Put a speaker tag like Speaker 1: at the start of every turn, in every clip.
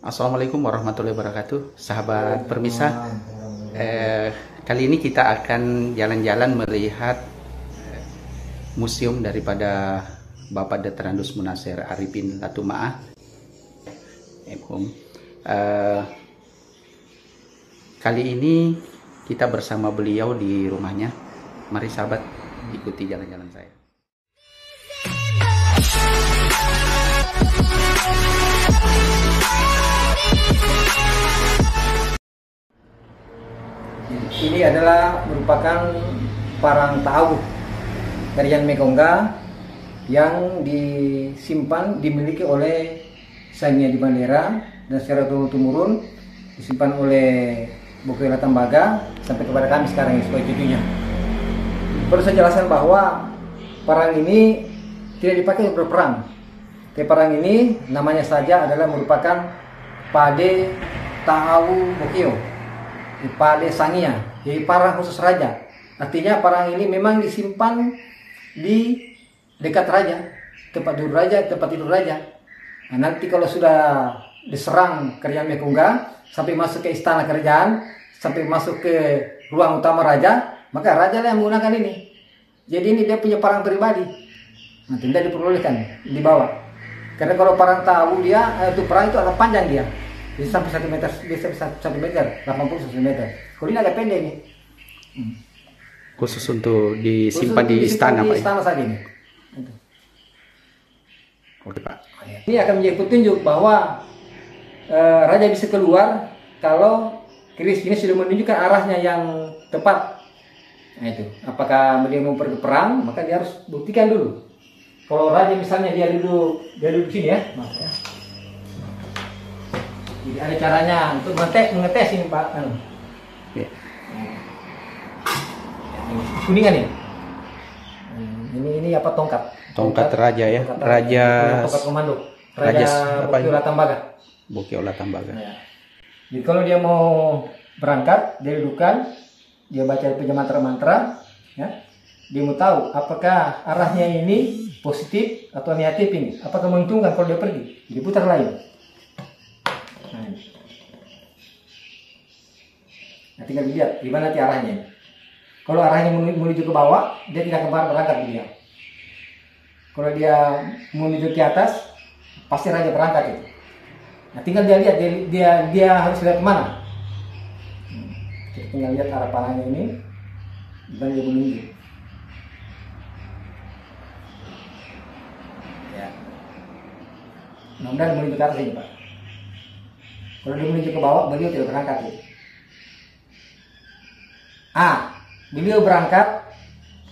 Speaker 1: Assalamualaikum warahmatullahi wabarakatuh, sahabat permisa. Kali ini kita akan jalan-jalan melihat museum daripada Bapak Detrandus Munasir Arifin Latumaah. Kali ini kita bersama beliau di rumahnya. Mari sahabat, ikuti jalan-jalan saya.
Speaker 2: Ini adalah merupakan parang tahu Kerajaan Mekongga yang dimiliki oleh Sangnya di Bandera dan secara turun-temurun disimpan oleh Bokeo Latambaga sampai kepada kami sekarang sebagai cucunya. Perlu saya jelaskan bahwa parang ini tidak dipakai untuk berperang. Tapi parang ini namanya saja adalah merupakan Pade Tahu Bokeo. Pade Sangia, jadi parang khusus raja. Artinya parang ini memang disimpan di dekat raja, tempat tidur raja. Nah, nanti kalau sudah diserang kerajaan Mekongga sampai masuk ke istana kerajaan, sampai masuk ke ruang utama raja, maka raja lah yang menggunakan ini. Jadi ini dia punya parang pribadi. Nah, tidak diperbolehkan dibawa. Karena kalau parang tahu dia itu parang itu agak panjang dia. Bisa sampai 1 meter, bisa 1 meter, 80 cm. Kalau ini agak pendek nih.
Speaker 1: Khusus untuk disimpan di istana, Pak.
Speaker 2: Di istana saja ini.
Speaker 1: Oke, Pak.
Speaker 2: Ini akan menjadi petunjuk bahwa raja bisa keluar kalau keris ini sudah menunjukkan arahnya yang tepat. Nah itu, apakah dia mau pergi perang, maka dia harus buktikan dulu. Kalau raja misalnya dia duduk di sini ya, maaf ya. Jadi ada caranya untuk mengetes ini Pak.
Speaker 1: Ya.
Speaker 2: Kuningan nih. Ini apa tongkat?
Speaker 1: Tongkat raja ya. Raja.
Speaker 2: Tongkat komando. Raja Bokeo Latambaga.
Speaker 1: Bokeo Latambaga.
Speaker 2: Ya. Jadi kalau dia mau berangkat, dia dudukan, dia baca punya mantra-mantra, ya. Dia mau tahu apakah arahnya ini positif atau negatif ini. Apakah menguntungkan kalau dia pergi? Diputar lagi. Nah, tinggal dilihat gimana nanti arahnya. Kalau arahnya menuju ke bawah, dia tidak akan berangkat dia. Kalau dia menuju ke atas, pasti raja berangkat itu. Nah, tinggal dia lihat dia harus lihat kemana. Kita tinggal lihat arah panahnya ini, dan dia menunjuk. Ya. Mudah-mudahan menuju ke atas ini Pak. Kalau dia menuju ke bawah, beliau tidak berangkat itu. Beliau berangkat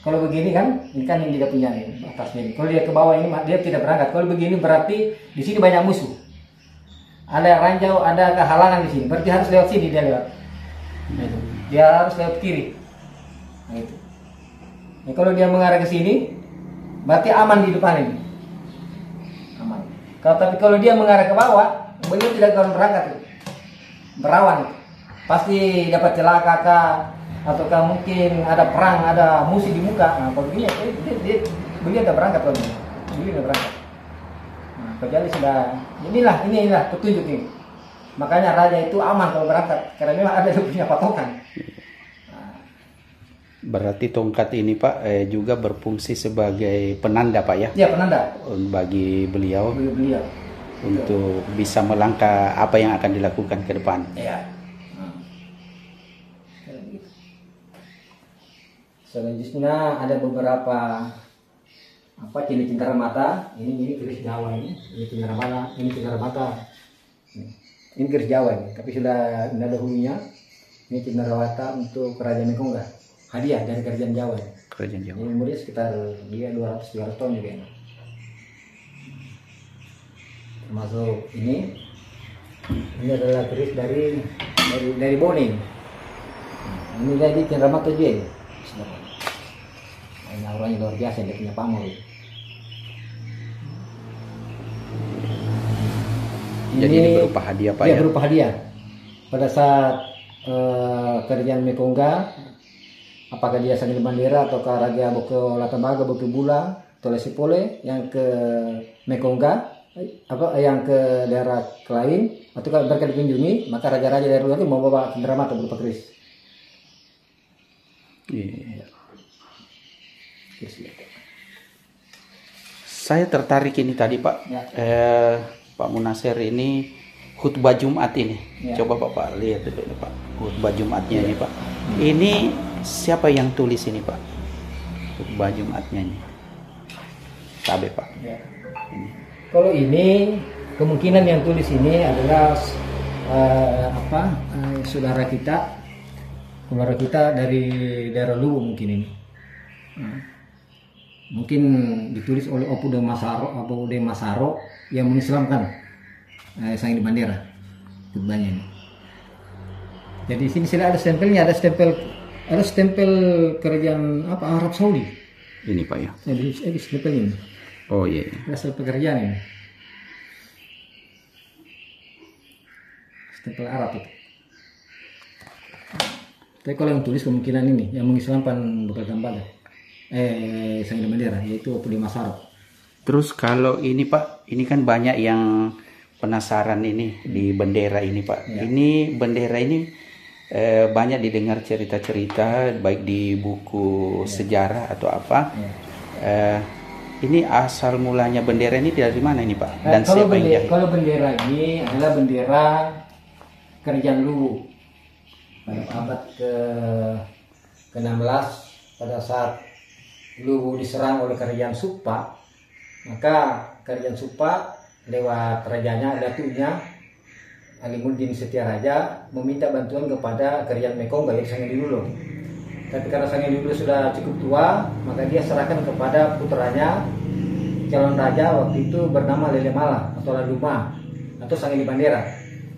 Speaker 2: kalau begini kan, ini kan yang tidak punya nih atasnya. Kalau dia ke bawah ini dia tidak berangkat. Kalau begini berarti di sini banyak musuh. Ada ranjau, ada kehalangan di sini. Berarti harus lewat sini dia lewat. Nah, itu. Dia harus lewat kiri. Nah, itu. Nah, kalau dia mengarah ke sini, berarti aman di depan ini. Aman. Tapi kalau dia mengarah ke bawah, beliau tidak akan berangkat. Berawan. Pasti dapat celaka kah? Ataukah mungkin ada perang, ada musuh di muka. Nah, kalau begini, beliau tidak berangkat kalau ini. Beliau tidak berangkat. Nah, kecuali sudah, inilah petunjuk ini. Makanya raja itu aman kalau berangkat, karena memang ada yang punya patokan. Nah.
Speaker 1: Berarti tongkat ini Pak juga berfungsi sebagai penanda Pak ya?
Speaker 2: Iya, penanda.
Speaker 1: Bagi beliau. Untuk bisa melangkah apa yang akan dilakukan ke depan.
Speaker 2: Iya. Selanjutnya ada beberapa ciri cindera mata. Ini keris Jawa ini cindera mata, ini cindera mata. Ini keris Jawa ini, tapi sudah tidak ada hulunya. Ini cindera mata untuk Kerajaan Mekongga. Hadiah dari Kerajaan Jawa.
Speaker 1: Kerajaan Jawa.
Speaker 2: Ini umurnya sekitar dia 200-300 tahun juga ini. Termasuk ini adalah keris dari Boning. Ini jadi cindera mata juga ini. Ini auranya luar biasa, dia punya pamor.
Speaker 1: Jadi ini berupa hadiah Pak ya?
Speaker 2: Berupa hadiah. Pada saat kerajaan Mekongga, apakah dia Sangnya di Bandera ataukah Raja Bokeo Latambaga, Bokeo Bula, atau Lesipole yang ke Mekongga, yang ke daerah lain atau kalau mereka dikunjungi, maka raja-raja dari luar itu mau bawa cendera mata berupa keris.
Speaker 1: Iya. Saya tertarik ini tadi Pak,
Speaker 2: Ya.
Speaker 1: Pak Munasir ini khutbah Jumat ini.
Speaker 2: Ya.
Speaker 1: Coba Bapak lihat dulu Pak, khutbah Jumatnya ini Pak. Ini siapa yang tulis ini Pak? Khutbah Jumatnya ini. Sabe Pak.
Speaker 2: Ya. Kalau ini kemungkinan yang tulis ini adalah saudara kita dari daerah Luwu mungkin ini. Mungkin ditulis oleh Opu de Masaro yang mengislamkan Sang Edi Bandera khutbahnya ini. Jadi di sini sudah ada stempelnya, ada stempel kerajaan Arab Saudi.
Speaker 1: Ini Pak ya.
Speaker 2: Jadi stempel ini.
Speaker 1: Oh iya.
Speaker 2: Ada stempel kerajaan ini. Stempel Arab itu. Tapi kalau yang tulis kemungkinan ini yang mengislamkan Bekal Tambada. Sang Edi Bandera, yaitu Opu de Masaro.
Speaker 1: Terus kalau ini Pak, ini kan banyak yang penasaran ini di bendera ini Pak.
Speaker 2: Ya.
Speaker 1: Ini bendera ini banyak didengar cerita-cerita baik di buku sejarah atau apa.
Speaker 2: Ya.
Speaker 1: Ini asal mulanya bendera ini dari mana ini Pak? Dan
Speaker 2: kalau
Speaker 1: siapa yang jahit?
Speaker 2: Kalau bendera ini adalah bendera kerajaan Luwu pada abad ke-16 pada saat Luwu diserang oleh kerajaan Supa, maka kerajaan Supa lewat rajanya, datunya Alimuddin Setiaraja meminta bantuan kepada kerajaan Mekong yaitu Sang Edi Lulo. Tapi karena Sang Edi Lulo sudah cukup tua, maka dia serahkan kepada putranya calon raja waktu itu bernama Lelemala atau Laduma atau Sang Edi Bandera.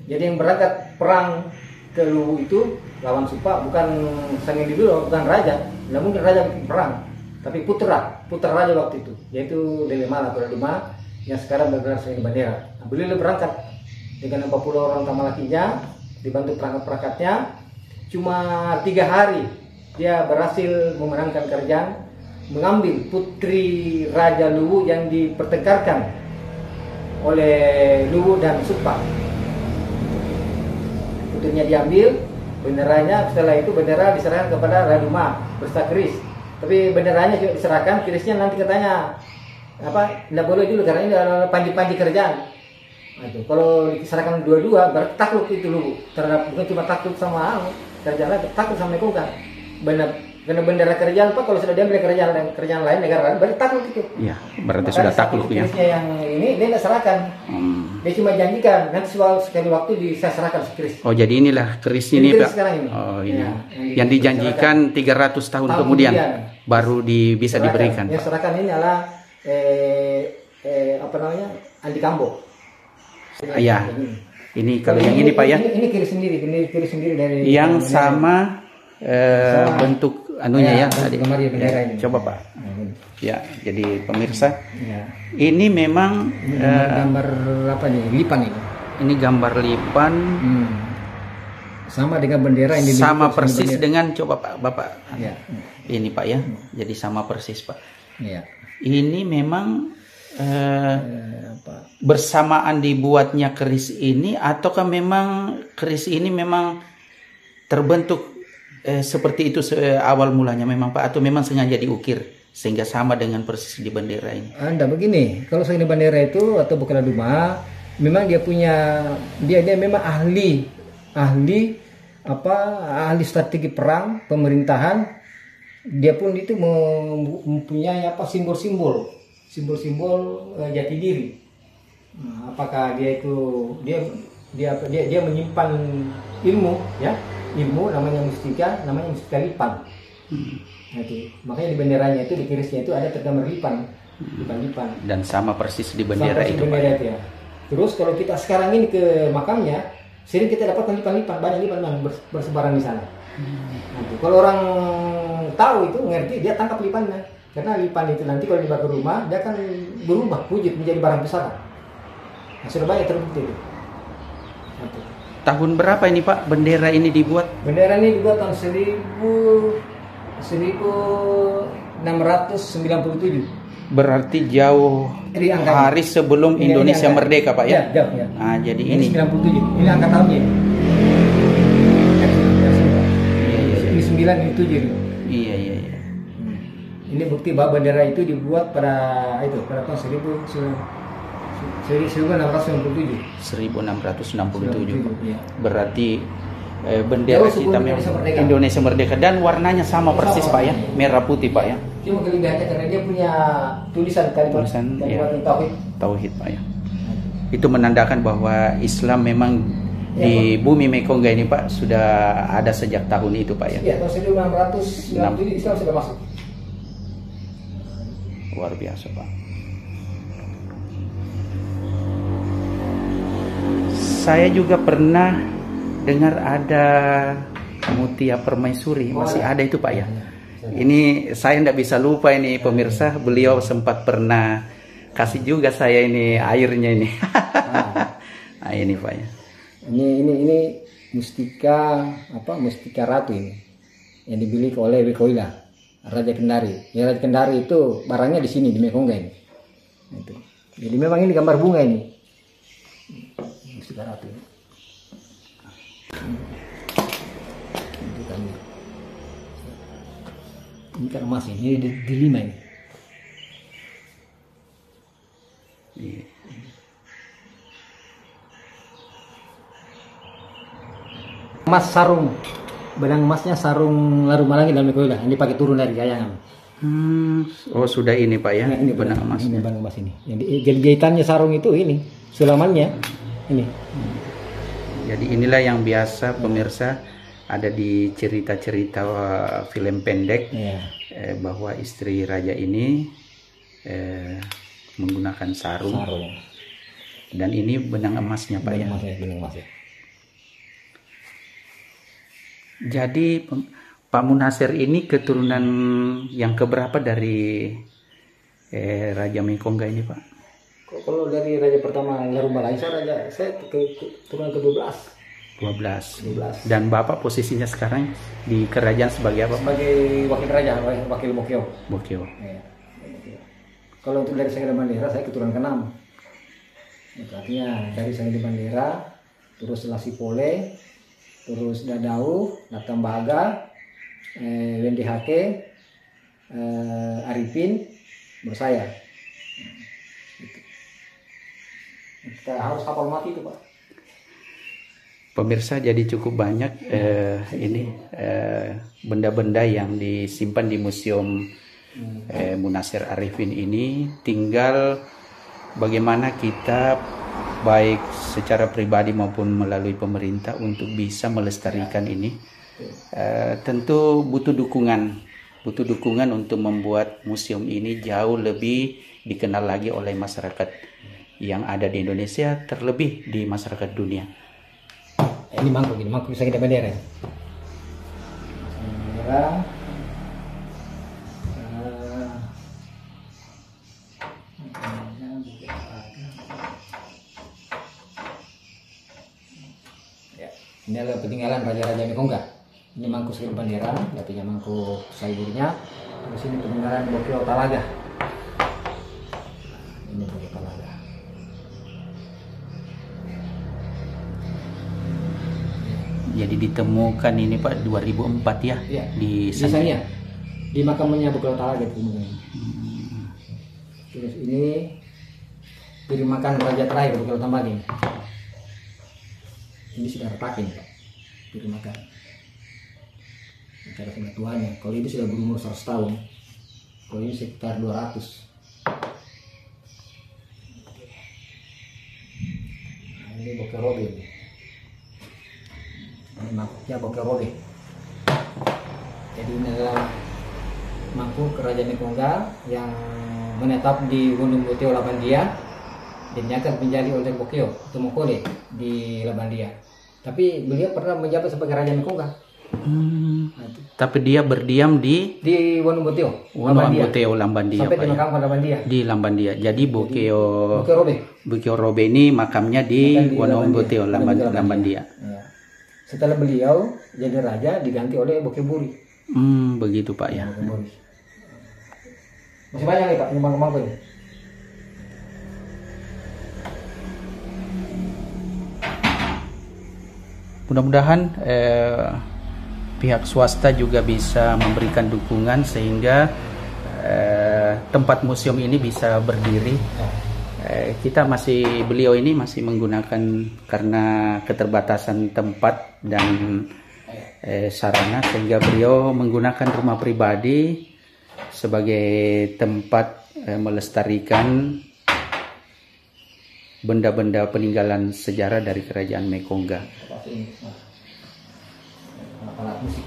Speaker 2: Jadi yang berangkat perang ke Luwu itu lawan Supa bukan Sang Edi Lulo, bukan raja, tidak mungkin raja perang. Tapi putra raja waktu itu, yaitu Lelemala atau Laduma yang sekarang bergelar Sang Edi Bandera. Nah, beliau berangkat dengan 40 orang tamalakinya, dibantu perangkat-perangkatnya. Cuma 3 hari dia berhasil memenangkan kerajaan, mengambil putri Raja Luwu yang dipertengkarkan oleh Luwu dan Supa. Putrinya diambil, benderanya setelah itu bendera diserahkan kepada Laduma beserta keris. Tapi benderanya juga diserahkan, kerisnya nanti katanya tidak boleh dulu karena ini adalah panji-panji kerajaan. Nah, itu kalau diserahkan dua-dua berarti takluk itu Luwu terhadap, bukan cuma takluk sama kerajaan lain, takluk sama Mekong kan. Karena bendera kerajaan Pak kalau sudah diambil kerajaan lain negara lain berarti takluk itu. Iya,
Speaker 1: berarti sudah takluk ya.
Speaker 2: Kerisnya yang ini dia tidak serahkan. Dia cuma janjikan nanti sekali waktu saya serahkan keris.
Speaker 1: Oh jadi inilah keris ini Pak.
Speaker 2: Ini.
Speaker 1: Oh ini.
Speaker 2: Ya,
Speaker 1: yang dijanjikan 300 tahun kemudian baru bisa diberikan.
Speaker 2: Yang serahkan ini adalah Andi Kambo.
Speaker 1: Iya. Ini kalau yang ini Pak ya.
Speaker 2: Ini kiri sendiri dari
Speaker 1: yang sama bentuk anunya ya tadi.
Speaker 2: Bendera ini.
Speaker 1: Coba Pak. Ya, jadi pemirsa.
Speaker 2: Ya.
Speaker 1: Ini memang
Speaker 2: gambar apa nih? Lipan ini.
Speaker 1: Ini gambar lipan.
Speaker 2: Sama dengan bendera ini.
Speaker 1: Sama persis dengan coba Pak, Bapak.
Speaker 2: Ya.
Speaker 1: Ini Pak ya. Jadi sama persis Pak.
Speaker 2: Iya.
Speaker 1: Ini memang bersamaan dibuatnya keris ini ataukah memang keris ini memang terbentuk seperti itu awal mulanya memang Pak atau memang sengaja diukir sehingga sama dengan persis di bendera ini? Anda
Speaker 2: begini, kalau Sang Edi Bandera itu atau Bekal Laduma memang dia memang ahli strategi perang, pemerintahan. Dia pun itu mempunyai simbol-simbol jati diri. Nah, apakah dia menyimpan ilmu namanya mustika lipan. Nah, itu makanya di benderanya itu di kerisnya itu ada tergambar lipan.
Speaker 1: Dan sama persis di bendera itu Pak.
Speaker 2: Ya. Terus kalau kita sekarang ini ke makamnya sering kita dapat lipan-lipan, banyak lipan bersebaran di sana. Nah, itu. Kalau orang tahu itu ngerti dia tangkap lipannya. Karena lipan itu nanti kalau dibawa ke rumah dia akan berubah wujud menjadi barang besar. Nah, sudah banyak terbukti itu. Nah,
Speaker 1: tahun berapa ini Pak bendera ini dibuat?
Speaker 2: Bendera ini dibuat tahun 1697.
Speaker 1: Berarti jauh
Speaker 2: Ini angkanya.
Speaker 1: hari sebelum
Speaker 2: Ini
Speaker 1: Indonesia
Speaker 2: angka.
Speaker 1: merdeka Pak ya?
Speaker 2: Jauh, ya.
Speaker 1: Ah, jadi
Speaker 2: Ini
Speaker 1: ini.
Speaker 2: 97. Ini angka tahunnya.
Speaker 1: Iya, iya,
Speaker 2: Ini 9, ini 7.
Speaker 1: iya, iya, iya.
Speaker 2: Ini bukti bahwa bendera itu dibuat pada tahun 1697.
Speaker 1: 1667.
Speaker 2: Ya.
Speaker 1: Berarti bendera
Speaker 2: Jauh sebelum
Speaker 1: kita
Speaker 2: Indonesia
Speaker 1: memang
Speaker 2: merdeka.
Speaker 1: Indonesia merdeka dan warnanya sama persis Pak ya, merah putih Pak ya.
Speaker 2: Cuma kelebihannya karena dia punya tulisan kalimat
Speaker 1: Ya.
Speaker 2: tauhid.
Speaker 1: Tauhid Pak ya. Itu menandakan bahwa Islam memang di bumi Mekongga ini Pak sudah ada sejak tahun itu Pak ya.
Speaker 2: Iya, tahun 1697 Islam sudah masuk.
Speaker 1: Luar biasa Pak. Saya juga pernah dengar ada Mutia Permaisuri, masih ada itu Pak ya. Ini saya tidak bisa lupa ini pemirsa, beliau sempat pernah kasih juga saya ini airnya ini. Nah, ini Pak ya.
Speaker 2: Ini mustika mustika ratu ini yang dimiliki oleh Wekoila Raja Kendari. Ya, Raja Kendari itu barangnya di sini di Mekongga ini. Itu. Jadi memang ini gambar bunga ini. Mustika ratu ini. Itu kan. Ini kan emas ini di 5 ini.
Speaker 1: Iya.
Speaker 2: Emas sarung, benang emasnya sarung Larumalangi dan Mekoila. Ini pakai turun dari Gayangan.
Speaker 1: Oh sudah ini Pak ya,
Speaker 2: Nah, ini
Speaker 1: benang emas.
Speaker 2: Ini benang emas ini. Yang jahitannya sarung itu ini, sulamannya ini.
Speaker 1: Jadi inilah yang biasa pemirsa ada di cerita-cerita film pendek
Speaker 2: Ya.
Speaker 1: Bahwa istri raja ini menggunakan sarung. Dan ini benang emasnya Pak ya.
Speaker 2: Benang emas ya.
Speaker 1: Jadi Pak Munasir ini keturunan yang keberapa dari Raja Mekongga ini Pak?
Speaker 2: Kalau dari raja pertama Larumalangi saya keturunan ke-12.
Speaker 1: 12. Dan Bapak posisinya sekarang di kerajaan sebagai apa?
Speaker 2: Sebagai wakil raja, wakil Bokyo.
Speaker 1: Bokyo.
Speaker 2: Ya. Kalau untuk dari Sangga Bandera saya keturunan ke-6. Itu artinya dari Sangga Bandera, terus Lasipole, terus Dadau, Natambaga, Wendi Hake, Arifin, bersaya. Gitu. Kita harus hafal mati itu Pak.
Speaker 1: Pemirsa, jadi cukup banyak benda-benda yang disimpan di Museum Munasir Arifin ini. Tinggal bagaimana kita baik secara pribadi maupun melalui pemerintah untuk bisa melestarikan ini. Tentu butuh dukungan untuk membuat museum ini jauh lebih dikenal lagi oleh masyarakat yang ada di Indonesia, terlebih di masyarakat dunia.
Speaker 2: Ini mangkuk bisa kita bendera. Bendera. Ya, ini adalah peninggalan raja-raja Mekongga. Ini mangkuk sebagai bendera, artinya mangkuk sayurnya. Terus ini peninggalan Bokyo Talaga. Ini Bokyo Talaga.
Speaker 1: Jadi ditemukan ini Pak 2004 ya,
Speaker 2: Ya,
Speaker 1: di
Speaker 2: misalnya di makamnya Bokyo Talaga itu. Terus ini piring makan raja terakhir Bokyo Tambagi. Ini sudah retakin Pak, piring makan. Cara pengetahuannya, kalau ini sudah berumur 100 tahun, kalau ini sekitar 200. Nah, ini Bokyo Robe. Ini mangkuknya Bokyo Robe. Jadi ini adalah mangkuk kerajaan Mekongga yang menetap di Gunung Buteo Labandia dan akan menjadi oleh Bokyo Tumokole di Labandia. Tapi beliau pernah menjabat sebagai raja Mekongga.
Speaker 1: Tapi dia berdiam di
Speaker 2: Wonobuteo,
Speaker 1: Lambandia
Speaker 2: sampai
Speaker 1: Pak,
Speaker 2: di
Speaker 1: ya?
Speaker 2: makam Labandia.
Speaker 1: Di Lambandia. Jadi
Speaker 2: Bokyo Robe.
Speaker 1: Bokyo Robe ini makamnya di Wonobuteo Lambandia.
Speaker 2: Ya. Setelah beliau jadi raja diganti oleh Bokyo Buri.
Speaker 1: Begitu Pak ya.
Speaker 2: Bokyo Buri. Masih banyak nih Pak, kembang-kembang ini.
Speaker 1: Mudah-mudahan pihak swasta juga bisa memberikan dukungan sehingga tempat museum ini bisa berdiri. Beliau ini masih menggunakan karena keterbatasan tempat dan sarana, sehingga beliau menggunakan rumah pribadi sebagai tempat melestarikan benda-benda peninggalan sejarah dari Kerajaan Mekongga.
Speaker 2: Alat musik.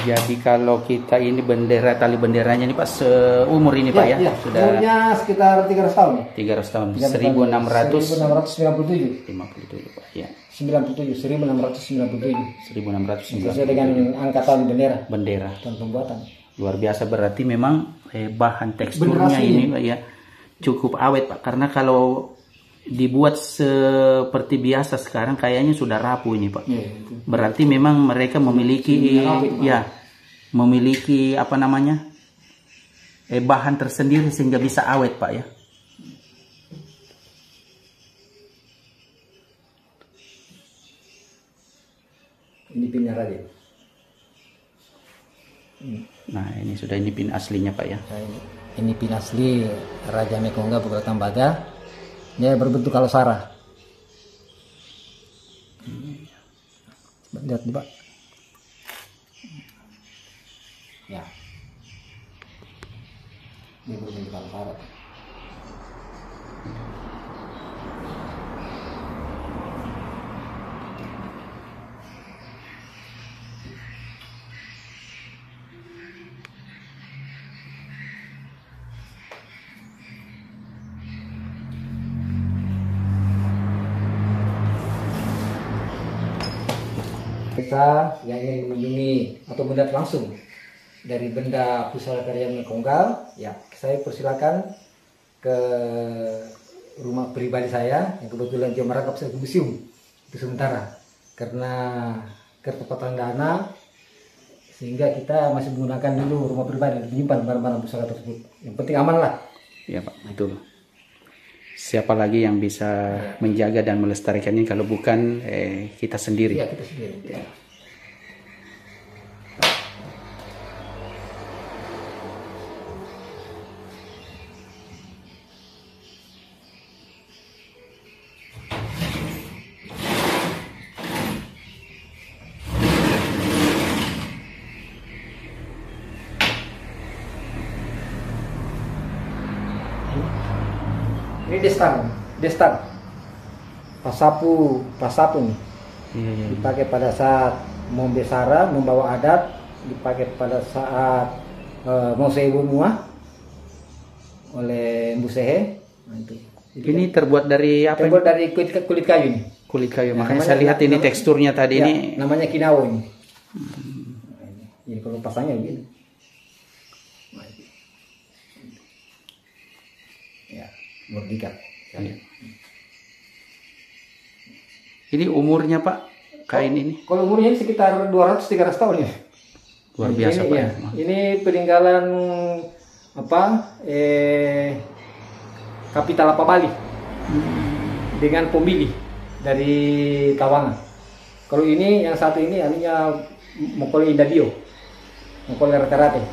Speaker 1: Jadi kalau kita ini tali benderanya ini Pak seumur ini Pak ya? Sudah
Speaker 2: umurnya sekitar 300 tahun.
Speaker 1: 300 tahun.
Speaker 2: 1657
Speaker 1: Pak ya.
Speaker 2: 1697.
Speaker 1: 1697.
Speaker 2: Sesuai dengan angka tahun
Speaker 1: Bendera.
Speaker 2: Tahun pembuatan.
Speaker 1: Luar biasa, berarti memang bahan teksturnya ini Pak ya cukup awet Pak, karena kalau dibuat seperti biasa sekarang kayaknya sudah rapuh ini Pak. Berarti memang mereka memiliki memiliki apa namanya bahan tersendiri sehingga bisa awet Pak ya.
Speaker 2: Ini pinnya Raja.
Speaker 1: Nah ini sudah ini pin aslinya Pak ya.
Speaker 2: Ini pin asli Raja Mekongga Pulau Tambaga. Dia berbentuk kalau sarah. Lihat Pak. Ya. Dia berbentuk kalau sarah. Kita yang ingin mengunjungi atau melihat langsung dari benda pusara Kerajaan Mekongga, ya saya persilakan ke rumah pribadi saya yang kebetulan dia merangkap sebagai museum itu sementara karena ketepatan dana, sehingga kita masih menggunakan dulu rumah pribadi untuk menyimpan barang-barang pusara tersebut. Yang penting aman lah.
Speaker 1: Ya Pak, betul. Siapa lagi yang bisa menjaga dan melestarikan ini kalau bukan kita sendiri?
Speaker 2: Iya, kita sendiri. Ya. Ini destan, pasapu nih. Dipakai pada saat mau besara, membawa adat, dipakai pada saat mau seibumua oleh Mbusehe. Nah, itu.
Speaker 1: Ini terbuat dari apa?
Speaker 2: Terbuat dari kulit kayu ini.
Speaker 1: Kulit kayu, makanya saya lihat ini teksturnya tadi ini.
Speaker 2: Namanya kinawo ini. Jadi kalau pasangnya begini. Ya, berdikat.
Speaker 1: Ini umurnya Pak, kain ini?
Speaker 2: Kalau umurnya sekitar 200-300 tahun ya.
Speaker 1: Luar biasa
Speaker 2: ini,
Speaker 1: Pak.
Speaker 2: Ya. Ini peninggalan kapital Bali dengan pemilih dari Tawangan. Kalau ini yang satu ini artinya Mokole Indadio, Mokole Rata-Rata.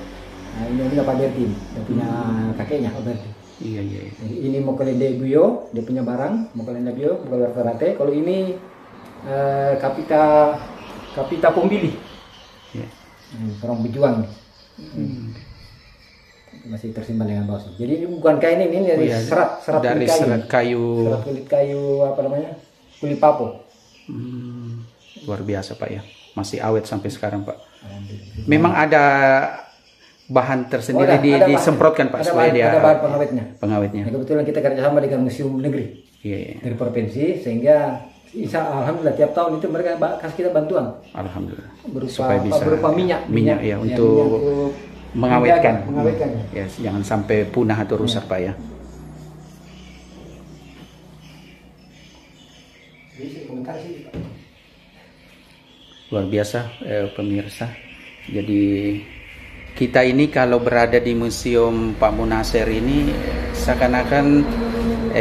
Speaker 2: Nah ini Pak Bertin, dia punya kakeknya Pak Bertin.
Speaker 1: Iya.
Speaker 2: Jadi ini Mokole Indadio, dia punya barang Mokole Indadio, Mokole Rata-Rata. Kalau ini kapita pemilih, orang berjuang. Masih tersimpan dengan bagus. Jadi ini bukan kain ini dari serat
Speaker 1: dari
Speaker 2: kulit kayu.
Speaker 1: Serat kayu.
Speaker 2: Serat kulit kayu apa namanya? Kulit papo.
Speaker 1: Luar biasa Pak ya. Masih awet sampai sekarang Pak. Memang ada bahan tersendiri disemprotkan Pak supaya dia
Speaker 2: ada bahan
Speaker 1: pengawetnya.
Speaker 2: Ya, kebetulan kita kerjasama dengan museum negeri dari provinsi, sehingga alhamdulillah tiap tahun itu mereka kasih kita bantuan.
Speaker 1: Alhamdulillah.
Speaker 2: Berupa minyak
Speaker 1: ya untuk mengawetkan.
Speaker 2: Ya,
Speaker 1: jangan sampai punah atau rusak Pak ya. Luar biasa pemirsa. Jadi kita ini kalau berada di Museum Pak Munasir ini seakan-akan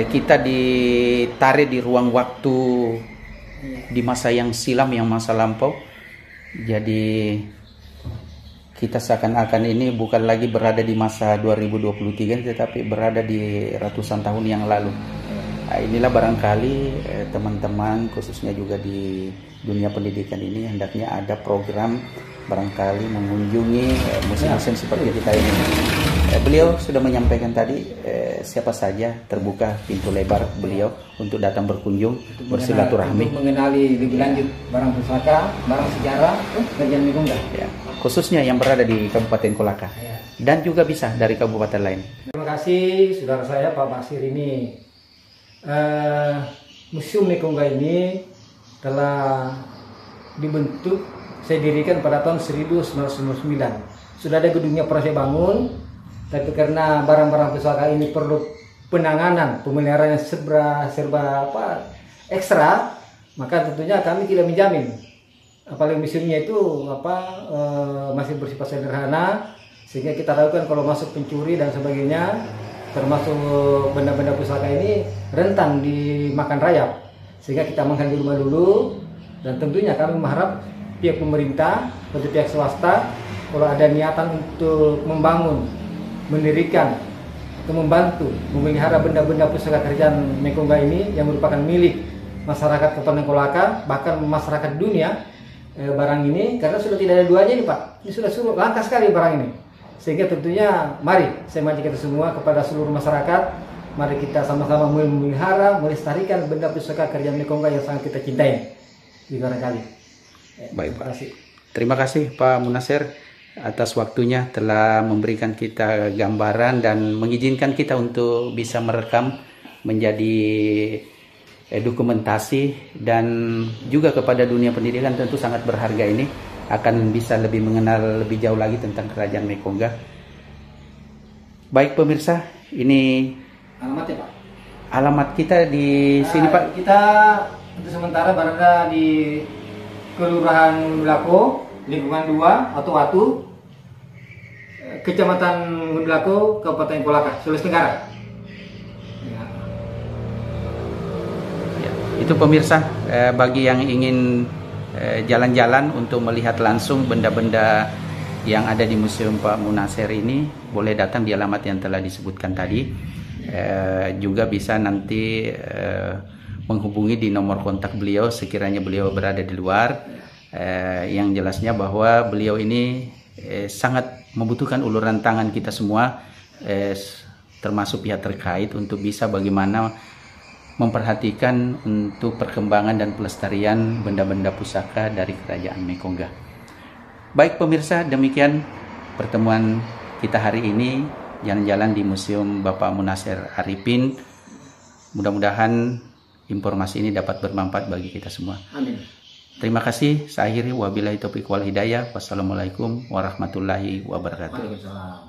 Speaker 1: kita ditarik di ruang waktu di masa yang silam, yang masa lampau. Jadi kita seakan-akan ini bukan lagi berada di masa 2023 tetapi berada di ratusan tahun yang lalu. Nah, inilah barangkali teman-teman khususnya juga di dunia pendidikan ini hendaknya ada program barangkali mengunjungi museum-museum seperti kita ini. Beliau sudah menyampaikan tadi siapa saja terbuka pintu lebar beliau untuk datang berkunjung bersilaturahmi,
Speaker 2: untuk mengenali lebih lanjut barang pusaka, barang sejarah Kerajaan Mekonggah.
Speaker 1: Ya, khususnya yang berada di Kabupaten Kolaka dan juga bisa dari kabupaten lain.
Speaker 2: Terima kasih saudara saya Pak Basir ini. Museum Mekonggah ini telah dibentuk, saya dirikan pada tahun 1999. Sudah ada gedungnya pernah saya bangun, tapi karena barang-barang pusaka ini perlu penanganan, pemeliharaan yang serba ekstra, maka tentunya kami tidak menjamin. Apalagi museumnya itu masih bersifat sederhana, sehingga kita lakukan kalau masuk pencuri dan sebagainya, termasuk benda-benda pusaka ini rentan dimakan rayap, sehingga kita amankan di rumah dulu. Dan tentunya kami mengharap pihak pemerintah atau pihak swasta kalau ada niatan untuk membangun, mendirikan atau membantu memelihara benda-benda pusaka Kerajaan Mekonggah ini yang merupakan milik masyarakat Kabupaten Kolaka, bahkan masyarakat dunia, barang ini karena sudah tidak ada duanya nih Pak, ini sudah langka sekali barang ini. Sehingga tentunya mari saya mengajak kita semua kepada seluruh masyarakat, mari kita sama-sama memelihara, melestarikan benda pusaka Kerajaan Mekonggah yang sangat kita cintai di barangkali.
Speaker 1: Baik Pak. Terima kasih Pak Munasir atas waktunya telah memberikan kita gambaran dan mengizinkan kita untuk bisa merekam menjadi dokumentasi, dan juga kepada dunia pendidikan tentu sangat berharga ini akan bisa lebih mengenal lebih jauh lagi tentang Kerajaan Mekonggah. Baik pemirsa, ini
Speaker 2: Alamatnya Pak?
Speaker 1: Alamat kita di sini Pak.
Speaker 2: Kita untuk sementara berada di Kelurahan Ngudulako, lingkungan 2 atau Watu, Kecamatan Ngudulako, Kabupaten Kolaka, Sulawesi Tenggara.
Speaker 1: Ya, itu pemirsa, bagi yang ingin jalan-jalan untuk melihat langsung benda-benda yang ada di Museum Pak Munasir ini, boleh datang di alamat yang telah disebutkan tadi. Juga bisa nanti menghubungi di nomor kontak beliau sekiranya beliau berada di luar. Yang jelasnya bahwa beliau ini sangat membutuhkan uluran tangan kita semua, termasuk pihak terkait, untuk bisa bagaimana memperhatikan untuk perkembangan dan pelestarian benda-benda pusaka dari Kerajaan Mekonggah. Baik pemirsa, demikian pertemuan kita hari ini, jalan-jalan di Museum Bapak Munasir Arifin. Mudah-mudahan informasi ini dapat bermanfaat bagi kita semua.
Speaker 2: Amin.
Speaker 1: Terima kasih. Saya akhiri, wabillahi taufiq wal hidayah. Wassalamualaikum warahmatullahi wabarakatuh.
Speaker 2: Waalaikumsalam.